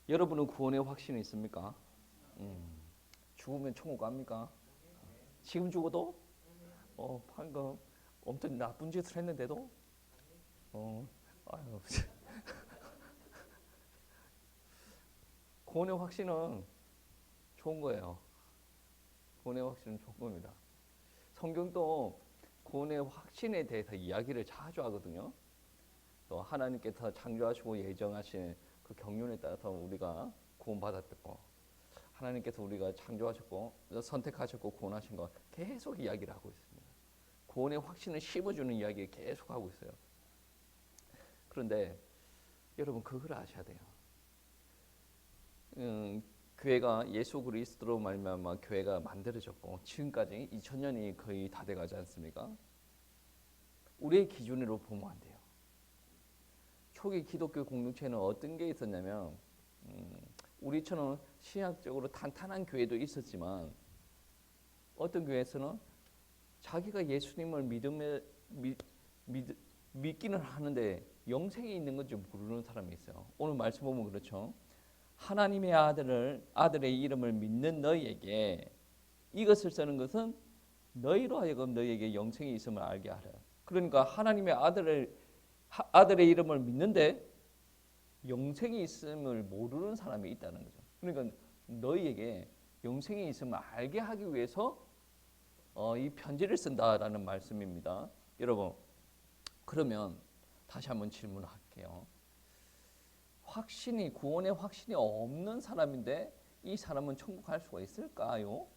여러분은 구원의 확신이 있습니까? 죽으면 천국 갑니까? 지금 죽어도? 방금 엄청 나쁜 짓을 했는데도? 아유, 구원의 확신은 좋은 거예요. 구원의 확신은 좋은 겁니다. 성경도 구원의 확신에 대해서 이야기를 자주 하거든요. 또 하나님께서 창조하시고 예정하신 그 경륜에 따라서 우리가 구원받았고, 하나님께서 우리가 창조하셨고 선택하셨고 구원하신 거 계속 이야기를 하고 있습니다. 구원의 확신을 심어주는 이야기를 계속 하고 있어요. 그런데 여러분 그걸 아셔야 돼요. 교회가 예수 그리스도로 말미암아 교회가 만들어졌고 지금까지 2000년이 거의 다 돼가지 않습니까? 우리의 기준으로 보면 안 돼요. 초기 기독교 공동체는 어떤 게 있었냐면 우리처럼 신학적으로 탄탄한 교회도 있었지만 어떤 교회에서는 자기가 예수님을 믿기는 하는데 영생이 있는 건지 모르는 사람이 있어요. 오늘 말씀 보면 그렇죠. 하나님의 아들의 이름을 믿는 너희에게 이것을 쓰는 것은 너희로 하여금 너희에게 영생이 있음을 알게 하라. 그러니까 하나님의 아들의 이름을 믿는데 영생이 있음을 모르는 사람이 있다는 거죠. 그러니까 너희에게 영생이 있음을 알게 하기 위해서 이 편지를 쓴다라는 말씀입니다. 여러분, 그러면 다시 한번 질문할게요. 구원의 확신이 없는 사람인데 이 사람은 천국 갈 수가 있을까요?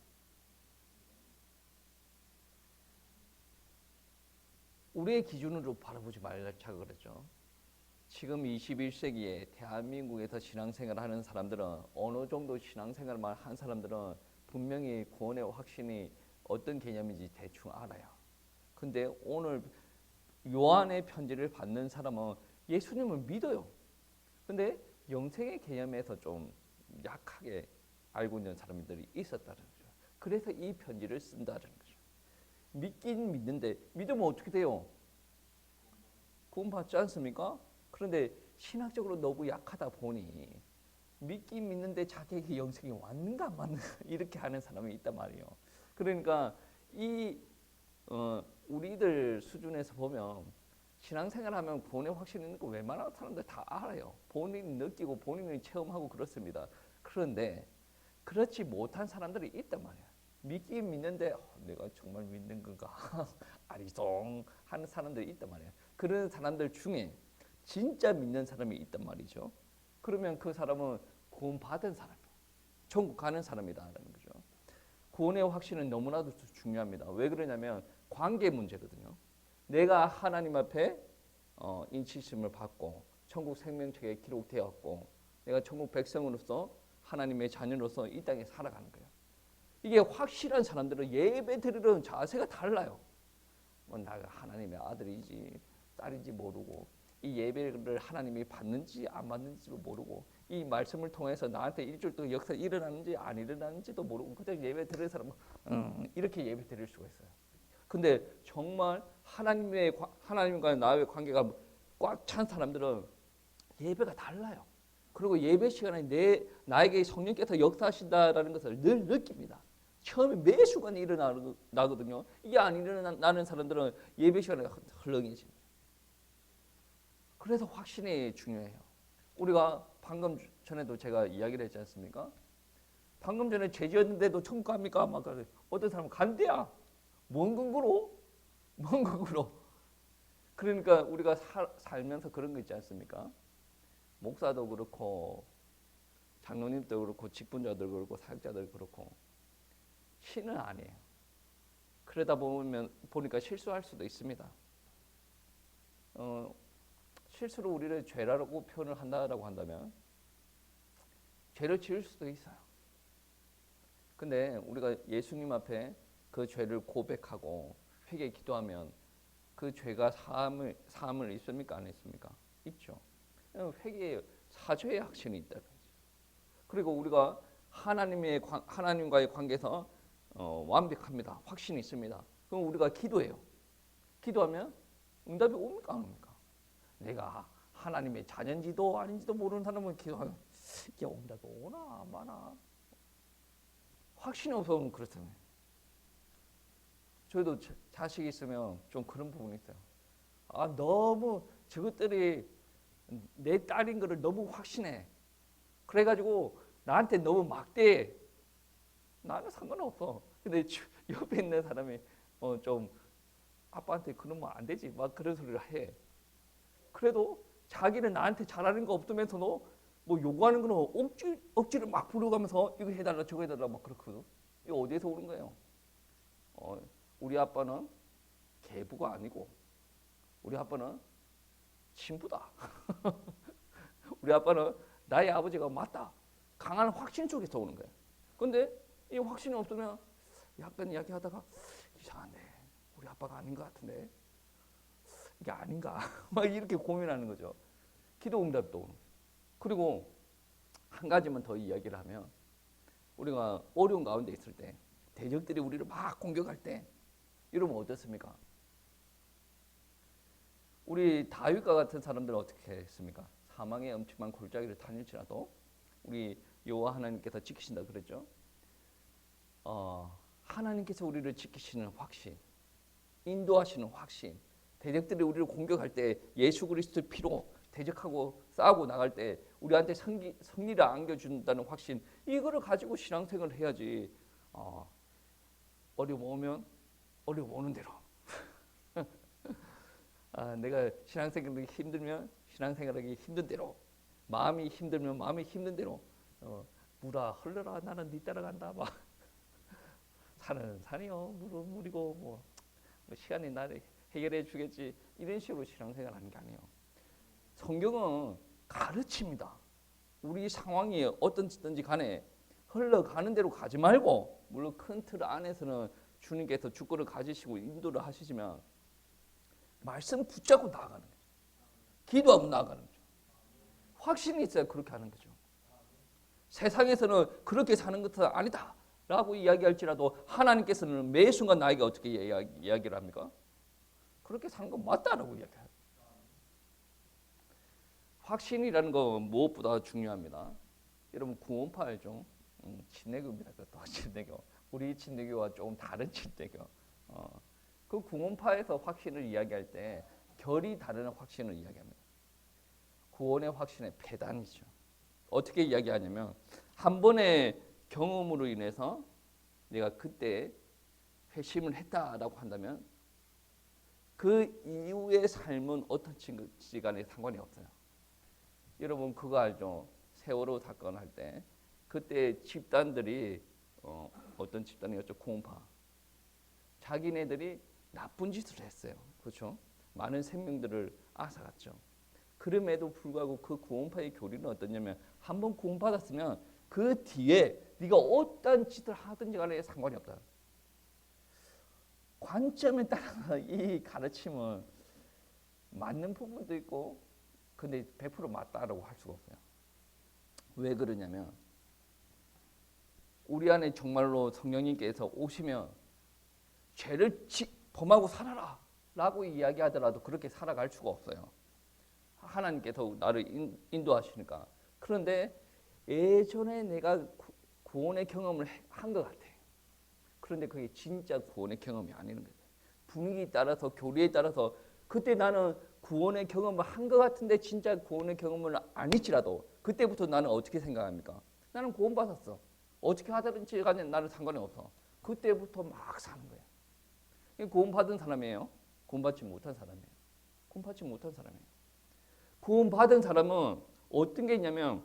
우리의 기준으로 바라보지 말자고 그랬죠. 지금 21세기에 대한민국에서 신앙생활을 하는 사람들은 어느 정도 신앙생활을 한 사람들은 분명히 구원의 확신이 어떤 개념인지 대충 알아요. 근데 오늘 요한의 편지를 받는 사람은 예수님을 믿어요. 근데 영생의 개념에서 좀 약하게 알고 있는 사람들이 있었다는 거죠. 그래서 이 편지를 쓴다는 거죠. 믿긴 믿는데 믿으면 어떻게 돼요? 구원받지 않습니까? 그런데 신학적으로 너무 약하다 보니 믿긴 믿는데 자기에게 영생이 왔는가 안 왔는가 이렇게 하는 사람이 있단 말이에요. 그러니까 우리들 수준에서 보면 신앙생활하면 구원의 확신이 있는 거 웬만한 사람들 다 알아요. 본인이 느끼고 본인이 체험하고 그렇습니다. 그런데 그렇지 못한 사람들이 있단 말이야. 믿긴 믿는데 내가 정말 믿는 건가 아리송 하는 사람들이 있단 말이야. 그런 사람들 중에 진짜 믿는 사람이 있단 말이죠. 그러면 그 사람은 구원받은 사람이에요. 천국 가는 사람이다라는 거죠. 구원의 확신은 너무나도 중요합니다. 왜 그러냐면 관계 문제거든요. 내가 하나님 앞에 인치심을 받고 천국 생명책에 기록되었고 내가 천국 백성으로서 하나님의 자녀로서 이 땅에 살아가는 거예요. 이게 확실한 사람들은 예배 드리는 자세가 달라요. 내가 하나님의 아들이지 딸인지 모르고 이 예배를 하나님이 받는지 안 받는지도 모르고 이 말씀을 통해서 나한테 일주일 동안 역사 일어나는지 안 일어나는지도 모르고 그냥 예배 드리는 사람은 이렇게 예배 드릴 수가 있어요. 근데 정말 하나님과 나의 관계가 꽉 찬 사람들은 예배가 달라요. 그리고 예배 시간에 나에게 성령께서 역사하신다라는 것을 늘 느낍니다. 처음에 매 순간 일어나거든요. 이게 안 일어나는 사람들은 예배 시간에 헐렁해집니다. 그래서 확신이 중요해요. 우리가 방금 전에도 제가 이야기를 했지 않습니까? 방금 전에 죄 지었는데도 천국 갑니까? 막 어떤 사람은 간대야. 뭔 근거로? 뭔 근거로? 그러니까 우리가 살면서 그런 거 있지 않습니까? 목사도 그렇고 장로님도 그렇고 직분자들 그렇고 사역자들 그렇고 신은 아니에요. 그러다 보니까 실수할 수도 있습니다. 실수로 우리를 죄라고 표현을 한다라고 한다면 죄를 지을 수도 있어요. 근데 우리가 예수님 앞에 그 죄를 고백하고 회개 기도하면 그 죄가 사함을 있습니까? 안 있습니까? 있죠. 회개의 사죄의 확신이 있다는 거죠. 그리고 우리가 하나님과의 관계에서 완벽합니다. 확신이 있습니다. 그럼 우리가 기도해요. 기도하면 응답이 옵니까? 안 옵니까? 내가 하나님의 자녀인지도 아닌지도 모르는 사람은 기도하면 이게 온다고 오나 안 마나 확신이 없으면 그렇다면 저희도 자식이 있으면 좀 그런 부분이 있어요. 아 너무 저것들이 내 딸인 거를 너무 확신해. 그래가지고 나한테 너무 막대해. 나는 상관없어. 근데 옆에 있는 사람이 좀 아빠한테 그러면 안 되지. 막 그런 소리를 해. 그래도 자기는 나한테 잘하는 거 없으면서도 뭐 요구하는 거는 억지를 막 부려가면서 이거 해달라 저거 해달라 막 그렇거든. 이거 어디에서 오는 거예요? 우리 아빠는 계부가 아니고 우리 아빠는 친부다. 우리 아빠는 나의 아버지가 맞다. 강한 확신 쪽에서 오는 거예요. 근데 이 확신이 없으면 약간 이야기하다가 이상한데 우리 아빠가 아닌 것 같은데 이게 아닌가 막 이렇게 고민하는 거죠. 기도 응답도. 그리고 한 가지만 더 이야기를 하면 우리가 어려운 가운데 있을 때 대적들이 우리를 막 공격할 때 이러면 어떻습니까? 우리 다윗과 같은 사람들은 어떻게 했습니까? 사망의 엄청난 골짜기를 다닐지라도 우리 여호와 하나님께서 지키신다 그랬죠. 하나님께서 우리를 지키시는 확신, 인도하시는 확신, 대적들이 우리를 공격할 때 예수 그리스도의 피로 대적하고 싸우고 나갈 때 우리한테 승리를 안겨준다는 확신, 이거를 가지고 신앙생활을 해야지. 어려움 오면 어려움 오는 대로 내가 신앙생활하기 힘들면 신앙생활하기 힘든 대로, 마음이 힘들면 마음이 힘든 대로 물아 흘러라 나는 네 따라간다 막 산은 산이요 물은 물이고 뭐 시간이 나를 해결해 주겠지 이런 식으로 신앙생활하는 게 아니에요. 성경은 가르칩니다. 우리 상황이 어떤지 간에 흘러가는 대로 가지 말고, 물론 큰 틀 안에서는 주님께서 주권을 가지시고 인도를 하시지만 말씀 붙잡고 나아가는 거죠. 기도하고 나아가는 거죠. 확신이 있어야 그렇게 하는 거죠. 세상에서는 그렇게 사는 것은 아니다 라고 이야기할지라도 하나님께서는 매 순간 나에게 어떻게 이야기를 합니까? 그렇게 사는 건 맞다라고 이야기해요. 확신이라는 건 무엇보다 중요합니다. 여러분 구원파 알죠? 친내교입니다. 그것도 친내교. 우리 친내교와 조금 다른 친내교. 그 구원파에서 확신을 이야기할 때 결이 다른 확신을 이야기합니다. 구원의 확신의 배단이죠. 어떻게 이야기하냐면 한 번의 경험으로 인해서 내가 그때 회심을 했다라고 한다면 그 이후의 삶은 어떤지 간에 상관이 없어요. 여러분 그거 알죠? 세월호 사건 할 때 그때 집단들이 어떤 집단이었죠? 구원파. 자기네들이 나쁜 짓을 했어요. 그렇죠? 많은 생명들을 앗아갔죠. 그럼에도 불구하고 그 구원파의 교리는 어떠냐면 한 번 구원받았으면 그 뒤에 네가 어떤 짓을 하든지 간에 상관이 없다. 관점에 따라서 이 가르침은 맞는 부분도 있고 근데 100% 맞다라고 할 수가 없어요. 왜 그러냐면 우리 안에 정말로 성령님께서 오시면 죄를 범하고 살아라 라고 이야기하더라도 그렇게 살아갈 수가 없어요. 하나님께서 나를 인도하시니까. 그런데 예전에 내가 구원의 경험을 한 것 같아. 그런데 그게 진짜 구원의 경험이 아니는 거예요. 분위기에 따라서 교리에 따라서 그때 나는 구원의 경험을 한 것 같은데 진짜 구원의 경험을 아니지라도 그때부터 나는 어떻게 생각합니까? 나는 구원받았어. 어떻게 하든지 간에 나는 상관이 없어. 그때부터 막 사는 거예요. 구원받은 사람이에요. 구원받지 못한 사람이에요. 구원받지 못한 사람이에요. 구원받은 사람은 어떤 게 있냐면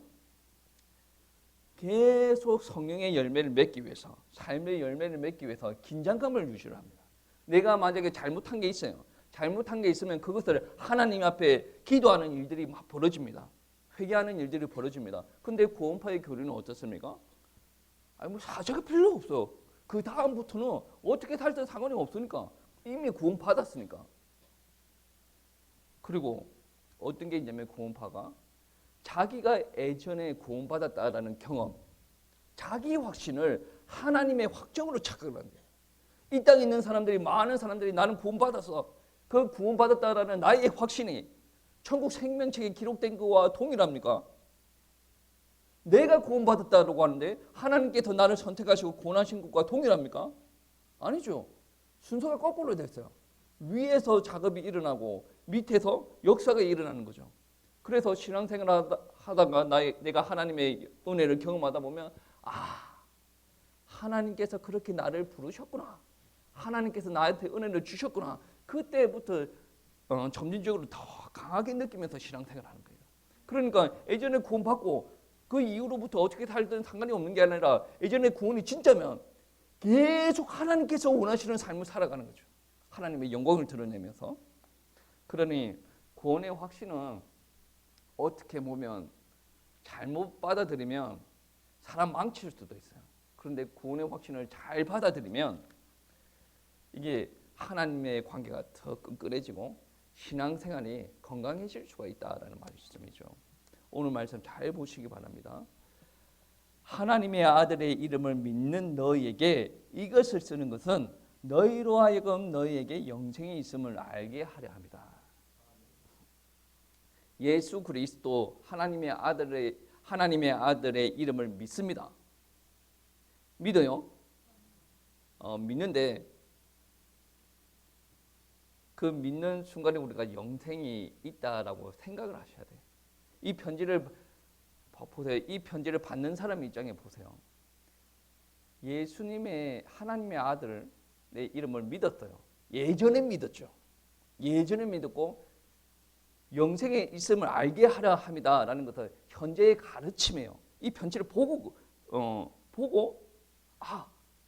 계속 성령의 열매를 맺기 위해서, 삶의 열매를 맺기 위해서 긴장감을 유지를 합니다. 내가 만약에 잘못한 게 있어요. 잘못한 게 있으면 그것을 하나님 앞에 기도하는 일들이 막 벌어집니다. 회개하는 일들이 벌어집니다. 근데 구원파의 교리는 어떻습니까? 아니 뭐 사죄가 필요 없어. 그 다음부터는 어떻게 살든 상관이 없으니까 이미 구원받았으니까. 그리고 어떤 게 있냐면 구원파가 자기가 예전에 구원받았다라는 경험, 자기 확신을 하나님의 확정으로 착각을 한대요. 이 땅에 있는 사람들이, 많은 사람들이 나는 구원받았어. 그 구원받았다라는 나의 확신이 천국 생명책에 기록된 거와 동일합니까? 내가 구원받았다고 하는데 하나님께서 나를 선택하시고 구원하신 것과 동일합니까? 아니죠. 순서가 거꾸로 됐어요. 위에서 작업이 일어나고 밑에서 역사가 일어나는 거죠. 그래서 신앙생활 하다가 내가 하나님의 은혜를 경험하다 보면 하나님께서 그렇게 나를 부르셨구나. 하나님께서 나한테 은혜를 주셨구나. 그때부터 점진적으로 더 강하게 느끼면서 신앙생활하는 거예요. 그러니까 예전에 구원받고 그 이후로부터 어떻게 살든 상관이 없는 게 아니라 예전에 구원이 진짜면 계속 하나님께서 원하시는 삶을 살아가는 거죠. 하나님의 영광을 드러내면서. 그러니 구원의 확신은 어떻게 보면 잘못 받아들이면 사람 망칠 수도 있어요. 그런데 구원의 확신을 잘 받아들이면 이게 하나님의 관계가 더 끈끈해지고 신앙생활이 건강해질 수가 있다라는 말씀이죠. 오늘 말씀 잘 보시기 바랍니다. 하나님의 아들의 이름을 믿는 너희에게 이것을 쓰는 것은 너희로 하여금 너희에게 영생이 있음을 알게 하려 합니다. 예수 그리스도 하나님의 아들의 이름을 믿습니다. 믿어요? 믿는데 그 믿는 순간에 우리가 영생이 있다라고 생각을 하셔야 돼요. 이 편지를 보세요. 이 편지를 받는 사람 입장에 보세요. 예수님의 하나님의 아들의 이름을 믿었어요. 예전에 믿었죠. 예전에 믿었고 영생에 있음을 알게 하려 합니다라는 것은 현재의 가르침이에요. 이 편지를 보고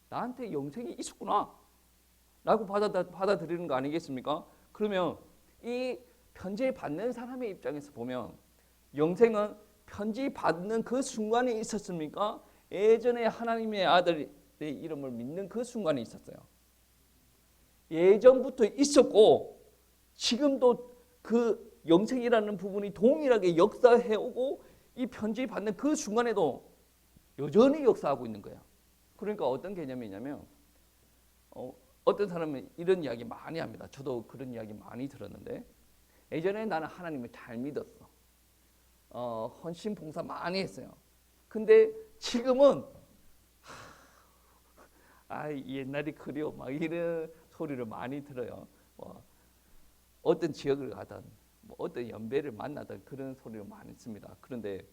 나한테 영생이 있었구나 라고 받아들이는 거 아니겠습니까? 그러면 이 편지 받는 사람의 입장에서 보면 영생은 편지 받는 그 순간에 있었습니까? 예전에 하나님의 아들의 이름을 믿는 그 순간에 있었어요. 예전부터 있었고 지금도 그 영생이라는 부분이 동일하게 역사해오고 이 편지 받는 그 순간에도 여전히 역사하고 있는 거예요. 그러니까 어떤 개념이냐면 어떤 사람은 이런 이야기 많이 합니다. 저도 그런 이야기 많이 들었는데 예전에 나는 하나님을 잘 믿었어. 헌신 봉사 많이 했어요. 근데 지금은 옛날이 그리워 막 이런 소리를 많이 들어요. 어떤 지역을 가든 어떤 연배를 만나든 그런 소리를 많이 씁니다. 그런데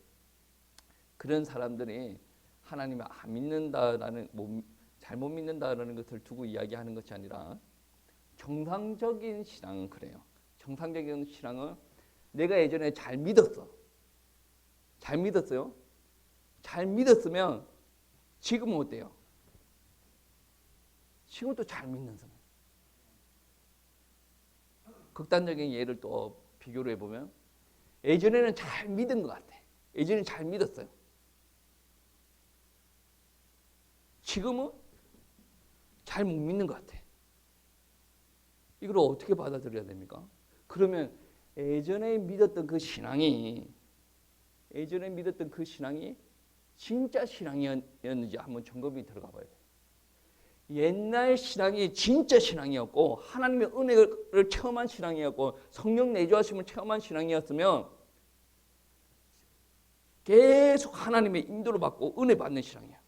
그런 사람들이 하나님을 안 믿는다라는 잘못 믿는다라는 것을 두고 이야기하는 것이 아니라 정상적인 신앙은 그래요. 정상적인 신앙은 내가 예전에 잘 믿었어. 잘 믿었어요? 잘 믿었으면 지금은 어때요? 지금도 잘 믿는 사람. 극단적인 예를 또 비교를 해보면 예전에는 잘 믿은 것 같아. 예전에는 잘 믿었어요. 지금은 잘 못 믿는 것 같아. 이걸 어떻게 받아들여야 됩니까? 그러면 예전에 믿었던 그 신앙이 진짜 신앙이었는지 한번 점검이 들어가 봐야 돼요. 옛날 신앙이 진짜 신앙이었고 하나님의 은혜를 체험한 신앙이었고 성령 내주하심을 체험한 신앙이었으면 계속 하나님의 인도를 받고 은혜 받는 신앙이에요.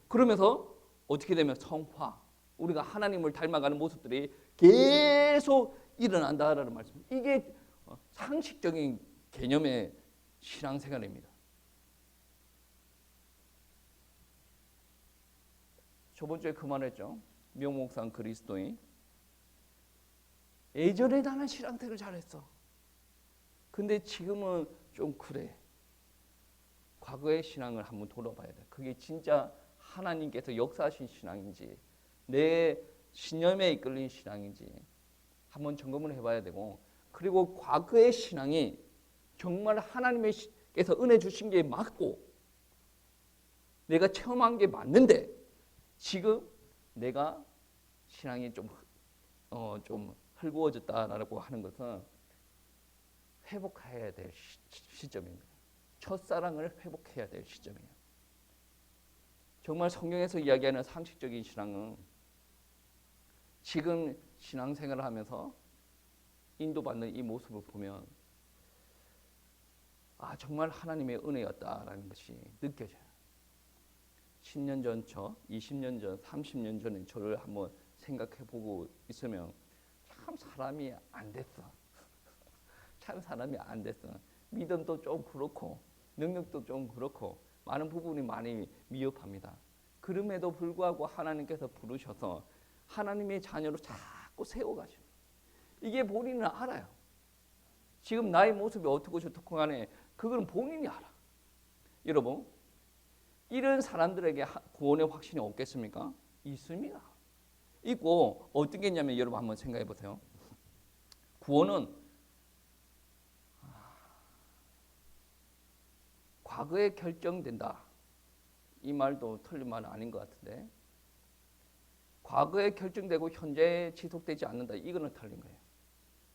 그러면서 어떻게 되면 성화, 우리가 하나님을 닮아가는 모습들이 계속 일어난다라는 말씀. 이게 상식적인 개념의 신앙생활입니다. 저번 주에 그 말했죠. 명목상 그리스도인. 예전에 나는 신앙생활을 잘했어. 근데 지금은 좀 그래. 과거의 신앙을 한번 돌아봐야 돼. 그게 진짜 하나님께서 역사하신 신앙인지 내 신념에 이끌린 신앙인지 한번 점검을 해봐야 되고, 그리고 과거의 신앙이 정말 하나님께서 은혜 주신 게 맞고 내가 체험한 게 맞는데 지금 내가 신앙이 좀 헐거워졌다라고 하는 것은 회복해야 될 시점입니다. 첫사랑을 회복해야 될 시점이에요. 정말 성경에서 이야기하는 상식적인 신앙은 지금 신앙생활을 하면서 인도받는 이 모습을 보면 정말 하나님의 은혜였다라는 것이 느껴져요. 10년 전 저, 20년 전, 30년 전에 저를 한번 생각해 보고 있으면 참 사람이 안 됐어. 참 사람이 안 됐어. 믿음도 좀 그렇고 능력도 좀 그렇고 많은 부분이 많이 미흡합니다. 그럼에도 불구하고 하나님께서 부르셔서 하나님의 자녀로 자꾸 세워가시고 이게 본인은 알아요. 지금 나의 모습이 어떻고 저떻고 간에 그건 본인이 알아. 여러분 이런 사람들에게 구원의 확신이 없겠습니까? 있습니다. 있고 어떤 게 있냐면 여러분 한번 생각해 보세요. 구원은 과거에 결정된다. 이 말도 틀린 말은 아닌 것 같은데 과거에 결정되고 현재에 지속되지 않는다. 이거는 틀린 거예요.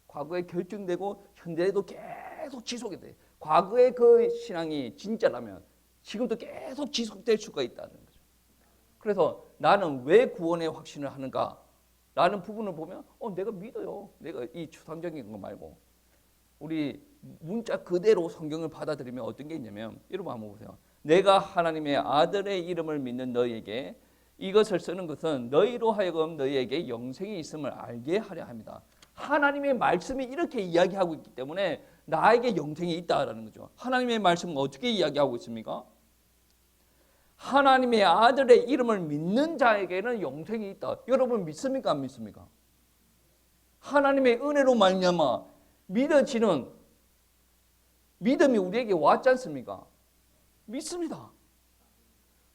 과거에 결정되고 현재에도 계속 지속이 돼. 과거의 그 신앙이 진짜라면 지금도 계속 지속될 수가 있다는 거죠. 그래서 나는 왜 구원의 확신을 하는가? 라는 부분을 보면 내가 믿어요. 내가 이 추상적인 거 말고 우리 문자 그대로 성경을 받아들이면 어떤 게 있냐면 여러분 한번 보세요. 내가 하나님의 아들의 이름을 믿는 너희에게 이것을 쓰는 것은 너희로 하여금 너희에게 영생이 있음을 알게 하려 합니다. 하나님의 말씀이 이렇게 이야기하고 있기 때문에 나에게 영생이 있다라는 거죠. 하나님의 말씀은 어떻게 이야기하고 있습니까? 하나님의 아들의 이름을 믿는 자에게는 영생이 있다. 여러분 믿습니까? 안 믿습니까? 하나님의 은혜로 말미암아 믿어지는 믿음이 우리에게 왔지 않습니까? 믿습니다.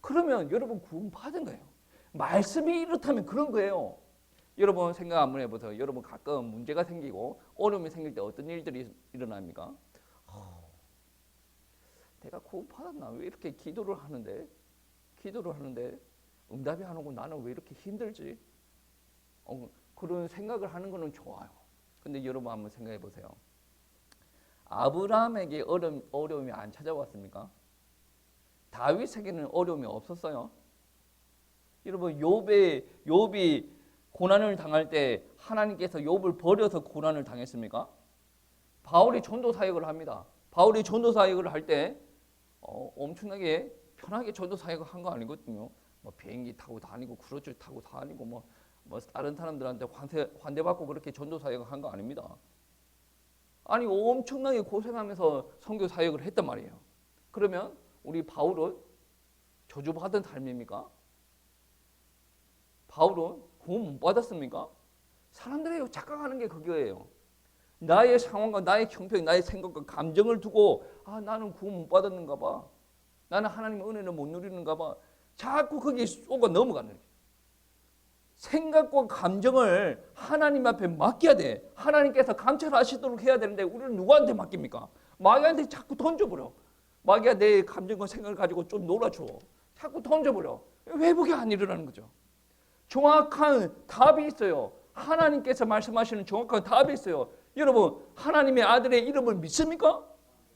그러면 여러분 구원 받은 거예요. 말씀이 이렇다면 그런 거예요. 여러분 생각 한번 해보세요. 여러분 가끔 문제가 생기고 어려움이 생길 때 어떤 일들이 일어납니까? 내가 구원 받았나? 왜 이렇게 기도를 하는데 응답이 안 오고 나는 왜 이렇게 힘들지? 그런 생각을 하는 거는 좋아요. 근데 여러분 한번 생각해 보세요. 아브라함에게 어려움이 안 찾아왔습니까? 다윗에게는 어려움이 없었어요. 여러분 욥이 고난을 당할 때 하나님께서 욥을 버려서 고난을 당했습니까? 바울이 전도 사역을 합니다. 바울이 전도 사역을 할 때 엄청나게 편하게 전도 사역을 한 거 아니거든요. 뭐 비행기 타고 다니고 크루즈 타고 다니고 뭐 다른 사람들한테 환대받고 그렇게 전도 사역을 한 거 아닙니다. 아니 엄청나게 고생하면서 선교 사역을 했단 말이에요. 그러면 우리 바울은 저주받은 삶입니까? 바울은 구원 못 받았습니까? 사람들이 착각하는 게 그거예요. 나의 상황과 나의 형편, 나의 생각과 감정을 두고 나는 구원 못 받았는가 봐. 나는 하나님의 은혜를 못 누리는가 봐. 자꾸 거기에 쏘가 넘어가는 거예요. 생각과 감정을 하나님 앞에 맡겨야 돼. 하나님께서 감찰하시도록 해야 되는데 우리는 누구한테 맡깁니까? 마귀한테 자꾸 던져버려. 마귀가 내 감정과 생각을 가지고 좀 놀아줘. 자꾸 던져버려. 회복이 안 일어나는 거죠. 정확한 답이 있어요. 하나님께서 말씀하시는 정확한 답이 있어요. 여러분 하나님의 아들의 이름을 믿습니까?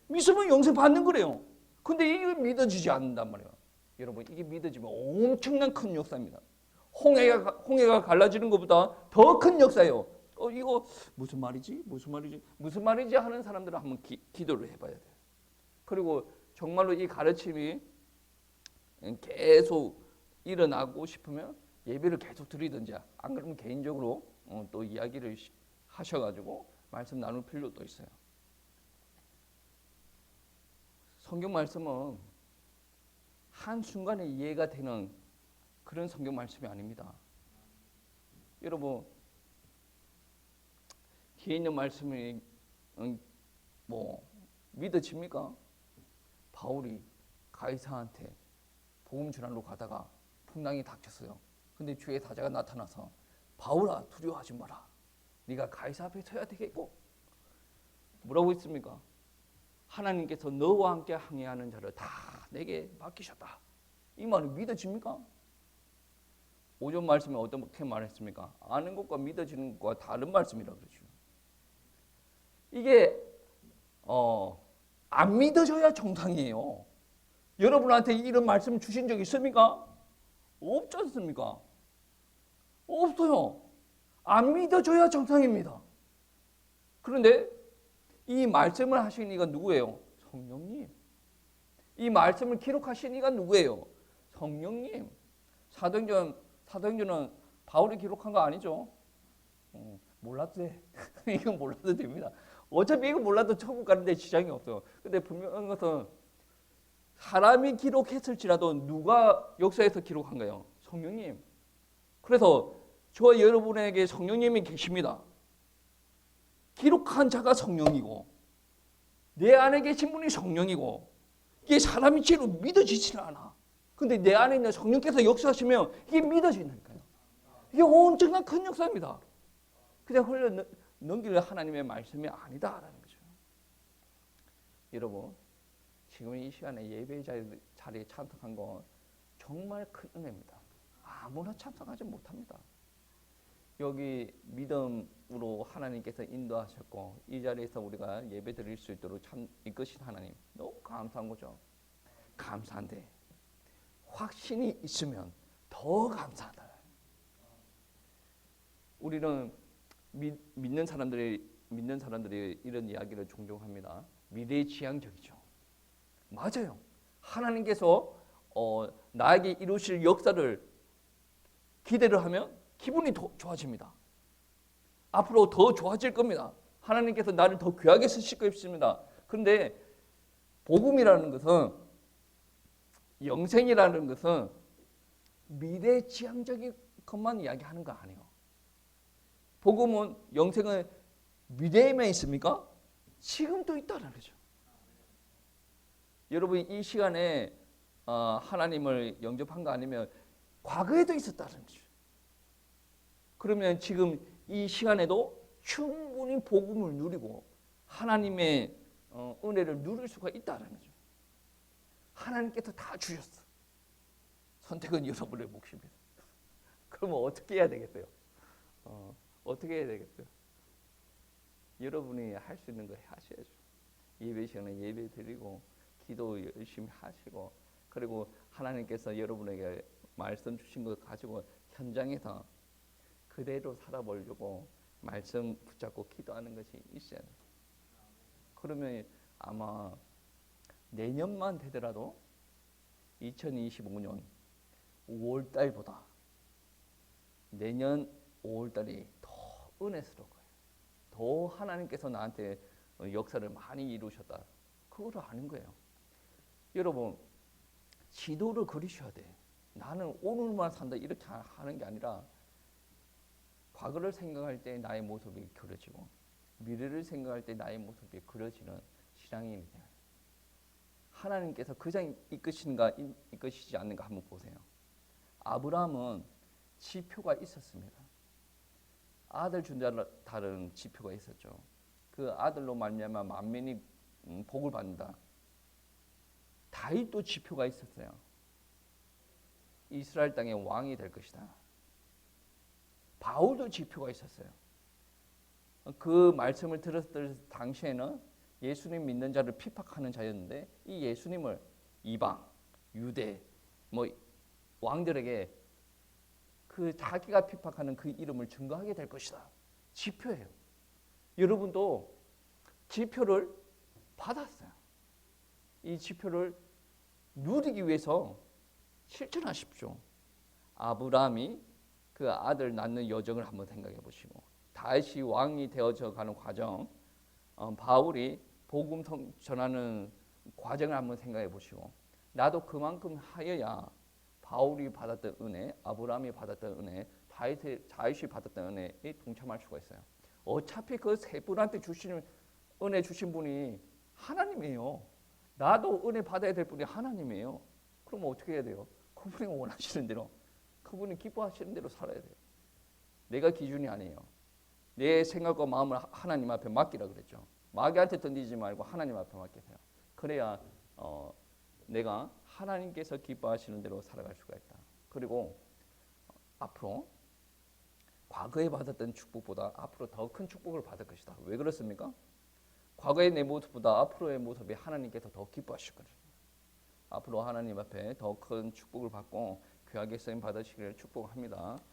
믿으면 영생 받는 거래요. 근데 이게 믿어지지 않는단 말이에요. 여러분 이게 믿어지면 엄청난 큰 역사입니다. 홍해가 갈라지는 것보다 더 큰 역사예요. 이거 무슨 말이지 하는 사람들은 한번 기도를 해봐야 돼요. 그리고 정말로 이 가르침이 계속 일어나고 싶으면 예배를 계속 드리든지 안 그러면 개인적으로 또 이야기를 하셔가지고 말씀 나눌 필요도 있어요. 성경 말씀은 한순간에 이해가 되는 그런 성경 말씀이 아닙니다. 여러분 뒤에 있는 말씀이 믿어집니까? 바울이 가이사한테 복음 전하러 가다가 풍랑이 닥쳤어요. 근데 주의 사자가 나타나서 바울아 두려워하지 마라. 네가 가이사 앞에 서야 되겠고 뭐라고 했습니까? 하나님께서 너와 함께 항해하는 자를 다 내게 맡기셨다. 이 말은 믿어집니까? 오전 말씀에 어떻게 말했습니까? 아는 것과 믿어지는 것과 다른 말씀이라고 그러죠. 이게 안 믿어져야 정상이에요. 여러분한테 이런 말씀 주신 적 있습니까? 없지 않습니까? 없어요. 안 믿어져야 정상입니다. 그런데 이 말씀을 하신 이가 누구예요? 성령님. 이 말씀을 기록하신 이가 누구예요? 성령님. 사도행전은 바울이 기록한 거 아니죠? 몰라도 돼. 이건 몰라도 됩니다. 어차피 이거 몰라도 천국 가는데 지장이 없어요. 근데 분명한 것은 사람이 기록했을지라도 누가 역사에서 기록한 거예요? 성령님. 그래서 저와 여러분에게 성령님이 계십니다. 기록한 자가 성령이고 내 안에 계신 분이 성령이고 이게 사람이 지로 믿어지지는 않아. 근데 내 안에 있는 성령께서 역사하시면 이게 믿어진다니까요. 이게 엄청난 큰 역사입니다. 그냥 흘려 넘길 하나님의 말씀이 아니다라는 거죠. 여러분, 지금 이 시간에 예배 자리에 참석한 건 정말 큰 은혜입니다. 아무나 참석하지 못합니다. 여기 믿음으로 하나님께서 인도하셨고 이 자리에서 우리가 예배 드릴 수 있도록 참 이끄신 하나님 너무 감사한 거죠. 감사한데 확신이 있으면 더 감사하다. 우리는 믿는 사람들이 이런 이야기를 종종 합니다. 미래지향적이죠. 맞아요. 하나님께서 나에게 이루실 역사를 기대를 하면 기분이 더 좋아집니다. 앞으로 더 좋아질 겁니다. 하나님께서 나를 더 귀하게 쓰실 것입니다. 그런데 복음이라는 것은, 영생이라는 것은 미래지향적인 것만 이야기하는 거 아니에요. 복음은, 영생은 미래에만 있습니까? 지금도 있다는 거죠. 여러분 이 시간에 하나님을 영접한 거 아니면 과거에도 있었다는 거죠. 그러면 지금 이 시간에도 충분히 복음을 누리고 하나님의 은혜를 누릴 수가 있다는 거죠. 하나님께서 다 주셨어. 선택은 여러분의 몫입니다. 그러면 어떻게 해야 되겠어요? 어떻게 해야 되겠어요? 여러분이 할 수 있는 거 하셔야죠. 예배 시간에 예배 드리고 기도 열심히 하시고 그리고 하나님께서 여러분에게 말씀 주신 것 가지고 현장에서 그대로 살아보려고 말씀 붙잡고 기도하는 것이 있어야 돼요. 그러면 아마 내년만 되더라도 2025년 5월달보다 내년 5월달이 더 은혜스러울 거예요. 더 하나님께서 나한테 역사를 많이 이루셨다. 그걸 아는 거예요. 여러분 지도를 그리셔야 돼. 나는 오늘만 산다 이렇게 하는 게 아니라 과거를 생각할 때 나의 모습이 그려지고 미래를 생각할 때 나의 모습이 그려지는 신앙입니다. 하나님께서 그냥 이끄시는가 이끄시지 않는가 한번 보세요. 아브라함은 지표가 있었습니다. 아들 준 자를 다른 지표가 있었죠. 그 아들로 말미암아 만민이 복을 받는다. 다윗도 지표가 있었어요. 이스라엘 땅의 왕이 될 것이다. 바울도 지표가 있었어요. 그 말씀을 들었을 당시에는 예수님 믿는 자를 핍박하는 자였는데 이 예수님을 이방, 유대, 왕들에게 그 자기가 핍박하는 그 이름을 증거하게 될 것이다. 지표예요. 여러분도 지표를 받았어요. 이 지표를 누리기 위해서 실천하십시오. 아브라함이 그 아들 낳는 여정을 한번 생각해 보시고 다윗이 왕이 되어져 가는 과정, 바울이 복음 전하는 과정을 한번 생각해 보시고 나도 그만큼 하여야 바울이 받았던 은혜, 아브라함이 받았던 은혜, 다윗이 받았던 은혜에 동참할 수가 있어요. 어차피 그 세 분한테 주시는 은혜 주신 분이 하나님이에요. 나도 은혜 받아야 될 분이 하나님이에요. 그럼 어떻게 해야 돼요? 그분이 원하시는 대로, 그분이 기뻐하시는 대로 살아야 돼요. 내가 기준이 아니에요. 내 생각과 마음을 하나님 앞에 맡기라 그랬죠. 마귀한테 던지지 말고 하나님 앞에 맡기세요. 그래야 내가 하나님께서 기뻐하시는 대로 살아갈 수가 있다. 그리고 앞으로 과거에 받았던 축복보다 앞으로 더 큰 축복을 받을 것이다. 왜 그렇습니까? 과거의 내 모습보다 앞으로의 모습이 하나님께서 더 기뻐하실 거예요. 앞으로 하나님 앞에 더 큰 축복을 받고 귀하게 쓰임 받으시기를 축복합니다.